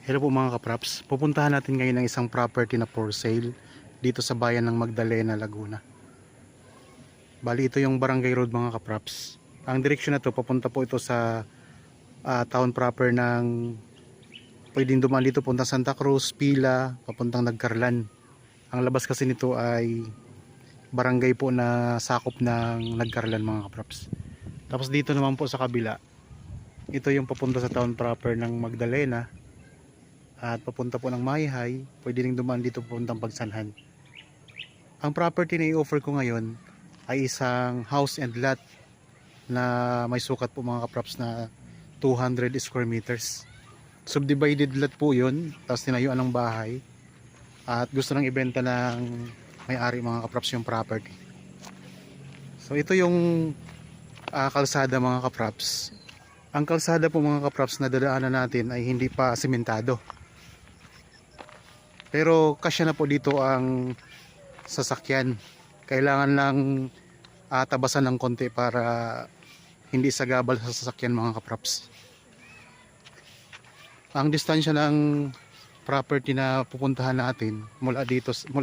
Hello po mga kapraps. Pupuntahan natin ngayon ang isang property na for sale dito sa bayan ng Magdalena, Laguna. Bali ito yung Barangay Road mga kapraps. Ang direksyon na to papunta po ito sa town proper ng pwedeng dumaan dito puntang Santa Cruz, Pila, papuntang Nagcarlan. Ang labas kasi nito ay barangay po na sakop ng Nagcarlan mga kapraps. Tapos dito naman po sa kabila, ito yung papunta sa town proper ng Magdalena. At papunta po ng Mayhay, pwede rin dumaan dito papuntang Pagsanhan. Ang property na i-offer ko ngayon ay isang house and lot na may sukat po mga kaprops na 200 square meters. Subdivided lot po yun, tapos tinayuan ng bahay at gusto nang ibenta ng may-ari mga kaprops yung property. So ito yung kalsada mga kaprops. Ang kalsada po mga kaprops na dadaanan natin ay hindi pa sementado. Pero kasya na po dito ang sasakyan. Kailangan lang tabasan ng konti para hindi sagabal sa sasakyan mga kapraps. Ang distansya ng property na pupuntahan natin mula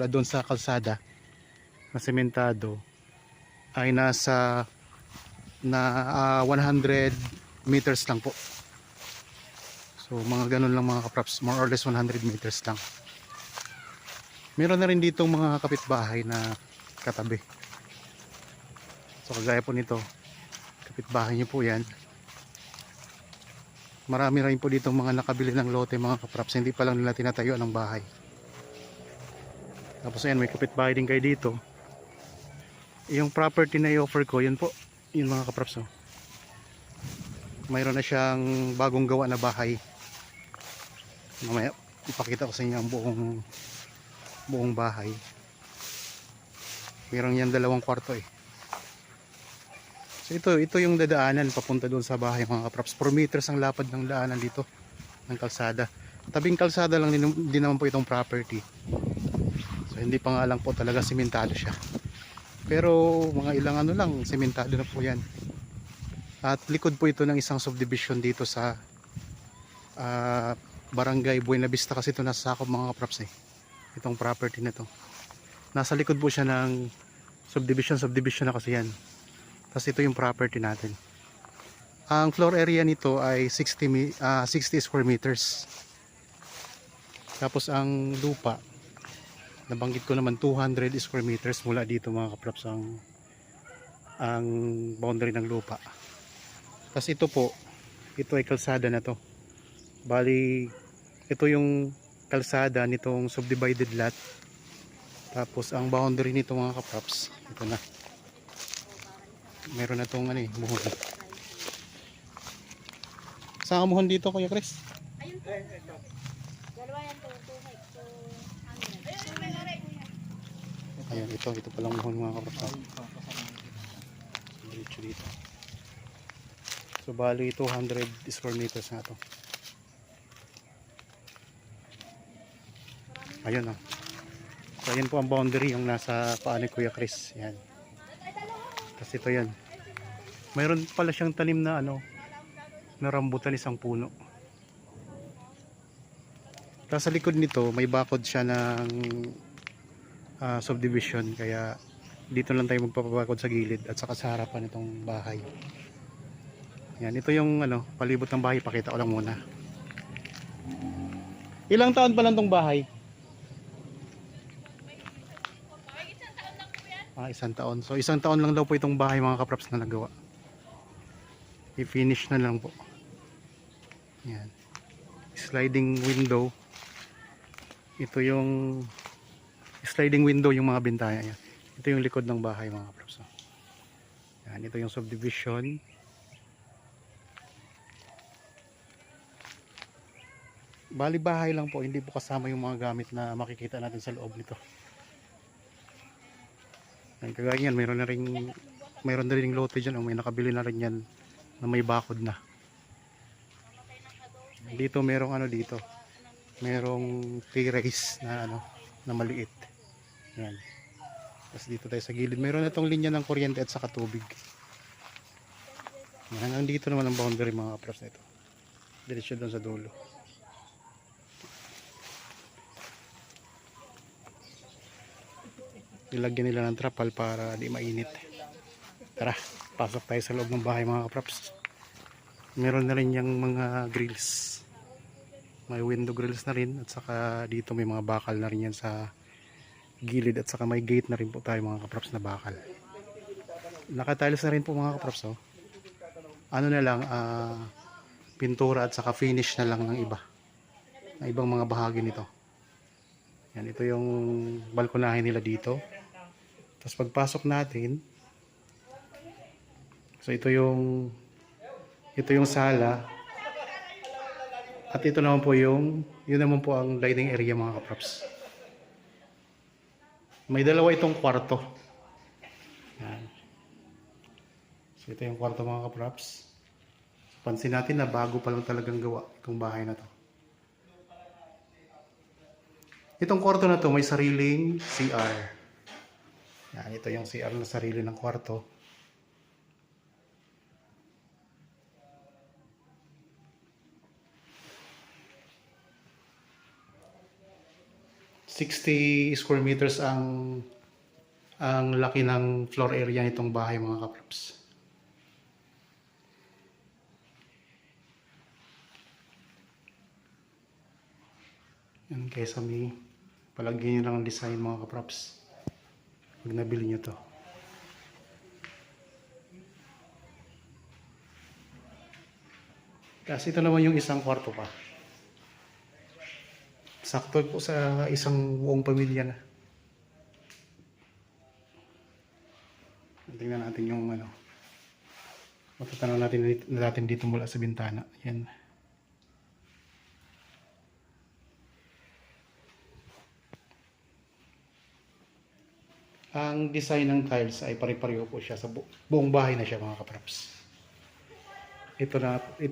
doon sa kalsada na sementado ay nasa 100 meters lang po. So mga ganun lang mga kapraps, more or less 100 meters lang. Meron na rin ditong mga kapitbahay na katabi. So kagaya po nito, kapitbahay nyo po yan. Marami rin po ditong mga nakabili ng lote mga kapraps, hindi pa lang nila tinatayuan ng bahay. Tapos ayan, may kapitbahay din kayo dito. Yung property na i-offer ko, yun po, yun mga kapraps. Oh. Mayroon na siyang bagong gawa na bahay. Mamaya ipakita ko sa inyo ang buong bahay. Meron yan 2 kwarto eh. So ito yung dadaanan papunta doon sa bahay mga kapraps. 4 meters ang lapad ng daanan dito ng kalsada. Tabing kalsada lang din naman po itong property. So hindi pa nga lang po talaga sementado siya. Pero mga ilang ano lang, sementado na po yan. At likod po ito ng isang subdivision dito sa Barangay Buena Vista kasi ito nasa sakop mga kapraps eh. Itong property na to. Nasa likod po siya ng subdivision na kasi yan. Tapos ito yung property natin. Ang floor area nito ay 60 square meters. Tapos ang lupa, nabanggit ko naman 200 square meters mula dito mga kapraps ang boundary ng lupa. Tapos ito po, ito ay kalsada na to. Bali, ito yung kalsada nitong subdivided lot. Tapos ang boundary nito mga kaprops, ito na. Meron na tong muhon. Saan ka muhon dito Kuya Chris? Ayun po. Dalawa yan to, 200. Ayun, ito palang muhon mga kaprops. Diretso dito. So bali 200 square meters na to. Ayun oh. So ayan po ang boundary yung nasa paa ni Kuya Chris. Yan. Tapos ito yan. Mayroon pala siyang tanim na na rambutan, isang puno. Tapos sa likod nito may bakod siya ng subdivision. Kaya dito lang tayo magpapabakod sa gilid at saka sa harapan itong bahay. Yan. Ito yung palibot ng bahay. Pakita ko lang muna. Ilang taon pa lang tong bahay? 1 taon. So 1 taon lang daw po itong bahay mga kapraps na nagawa. I-finish na lang po. Yan. Sliding window. Ito yung sliding window yung mga bintana yan. Ito yung likod ng bahay mga kapraps. Yan. Ito yung subdivision. Bali bahay lang po. Hindi po kasama yung mga gamit na makikita natin sa loob nito. Kagaya yan, mayroon na rin lote dyan, may nakabili na rin yan na may bakod na. Dito merong dito. Merong terrace na na maliit. Yan. Tapos dito tayo sa gilid, mayroon na itong linya ng kuryente at saka tubig. Yan, hanggang dito naman ang boundary mga kapraps na ito. Diretso doon sa dulo. Nilagyan nila ng trapal para di mainit. Tara, pasok tayo sa loob ng bahay mga kapraps. Meron na rin yung mga grills. May window grills na rin at saka dito may mga bakal na rin yan sa gilid at saka may gate na rin po tayo mga kapraps na bakal. Nakatiles na rin po mga kapraps oh. Ano na lang pintura at saka finish na lang ng iba. Ng ibang mga bahagi nito. Yan, ito yung balkonahe nila dito. Tapos pagpasok natin, so ito yung sala. At ito naman po yun naman po ang dining area mga kapraps. May dalawa itong kwarto. Yan. So ito yung kwarto mga kapraps. Pansin natin na bago pa lang talagang gawa itong bahay na to. Itong kwarto na to may sariling CR. Yan, ito yung CR na sarili ng kwarto. ...60 square meters ang laki ng floor area nitong bahay mga kapraps. Yan, kaysa may palagyan nyo lang ang design mga kapraps pag nabili nyo to. Tapos ito naman yung isang kwarto pa. Sakto po sa isang buong pamilya na. Tingnan natin yung ano. Matatanaw natin dito mula sa bintana. Yan. Ang design ng tiles ay pare-pareho po siya sa buong bahay na siya mga kapraps. Ito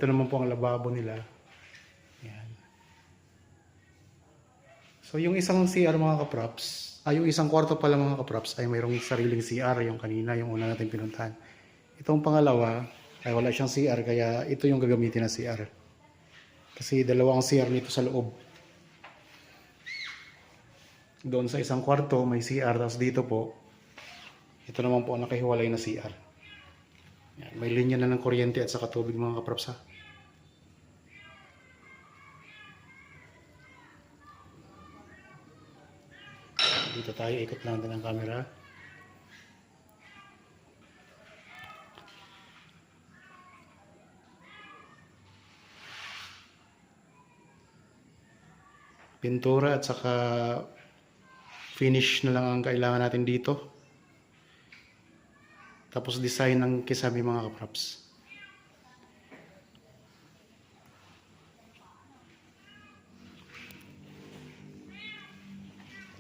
naman po ang lababo nila. Yan. So yung isang CR mga kapraps, yung isang kwarto pala mga kapraps ay mayroong sariling CR yung kanina, yung una natin pinuntahan. Itong pangalawa ay wala siyang CR kaya ito yung gagamitin na CR. Kasi dalawa ang CR nito sa loob. Doon sa isang kwarto may CR, tapos dito po ito naman po ang nakahiwalay na CR. Yan, may linya na ng kuryente at saka tubig mga kapraps ha. Dito tayo, ikot lang din ang camera. Pintura at saka finish na lang ang kailangan natin dito. Tapos design ng kisame mga kapraps.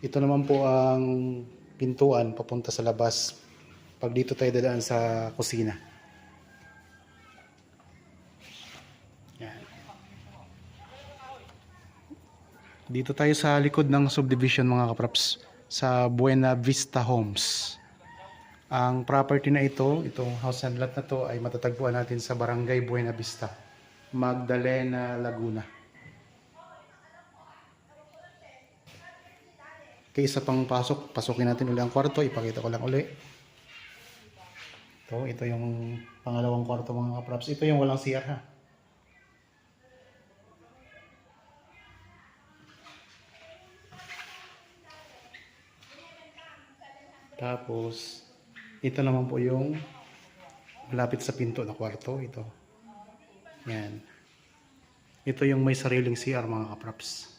Ito naman po ang pintuan papunta sa labas. Pag dito tayo dadaan sa kusina. Yan. Dito tayo sa likod ng subdivision mga kapraps. Sa Buena Vista Homes. Ang property na ito, itong house and lot na to ay matatagpuan natin sa Barangay Buena Vista, Magdalena, Laguna. Okay, isa pang pasok. Pasukin natin uli ang kwarto. Ipakita ko lang uli. Ito yung pangalawang kwarto mga kapraps. Ito yung walang CR ha. Tapos, ito naman po yung malapit sa pinto na kwarto. Ito. Yan. Ito yung may sariling CR mga kapraps.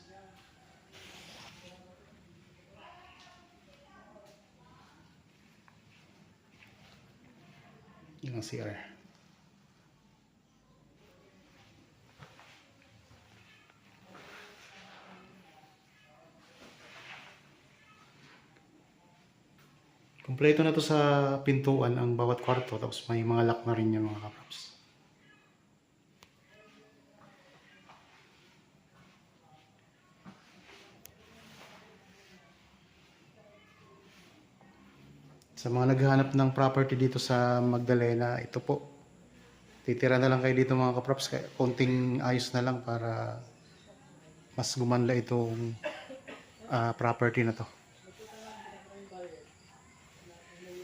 Yung CR. Kompleto na to sa pintuan ang bawat kwarto, tapos may mga lock na rin yung mga kapraps. Sa mga naghahanap ng property dito sa Magdalena, ito po. Titira na lang kayo dito mga kaprops. Konting ayos na lang para mas gumanla itong property na to.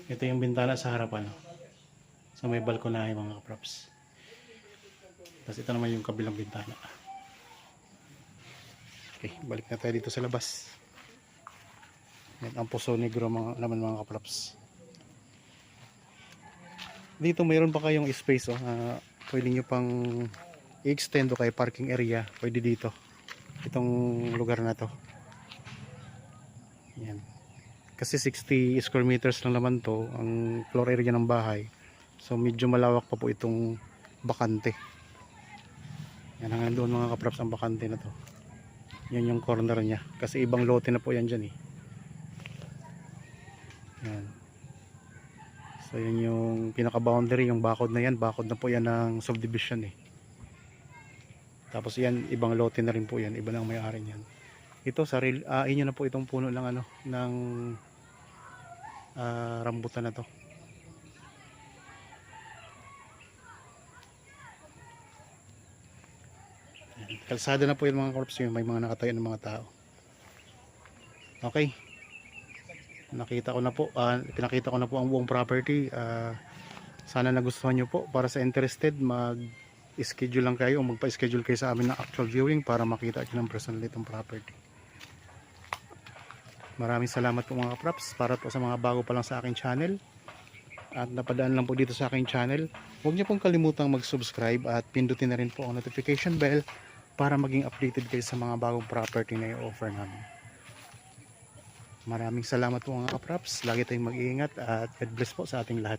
Ito yung bintana sa harapan. So may balkonahe mga kaprops. Tapos ito naman yung kabilang bintana. Okay, balik na tayo dito sa labas. Yan ang Poso Negro naman mga kaprops. Dito mayroon pa kayong space pwede nyo pang i-extend o kay parking area. Pwede dito. Itong lugar na to. Yan. Kasi 60 square meters lang naman to ang floor area ng bahay. So medyo malawak pa po itong bakante. Yan hanggang doon mga kaprops ang bakante na to. Yan yung corner niya. Kasi ibang lote na po yan dyan eh. Yan. So yun yung pinaka boundary, yung bakod na yan. Bakod na po yan ng subdivision eh. Tapos yan, ibang lote na rin po yan. Iba lang may-ari niyan. Ito sarili, inyo na po itong puno ng ng rambutan na to. Yan. Kalsada na po yung mga corpse yun. May mga nakatayo ng mga tao. Okay. Nakita ko na po, pinakita ko na po ang buong property. Sana nagustuhan nyo po. Para sa interested, mag-schedule lang kayo o magpa-schedule kayo sa amin ng actual viewing para makita nyo ng personal itong property. Maraming salamat po mga kaprops. Para po sa mga bago pa lang sa aking channel at napadaan lang po dito sa aking channel, huwag niyo pong kalimutang mag-subscribe at pindutin na rin po ang notification bell para maging updated kayo sa mga bagong property na i-offer namin. Maraming salamat po mga kaprops. Lagi tayong mag-iingat at God bless po sa ating lahat.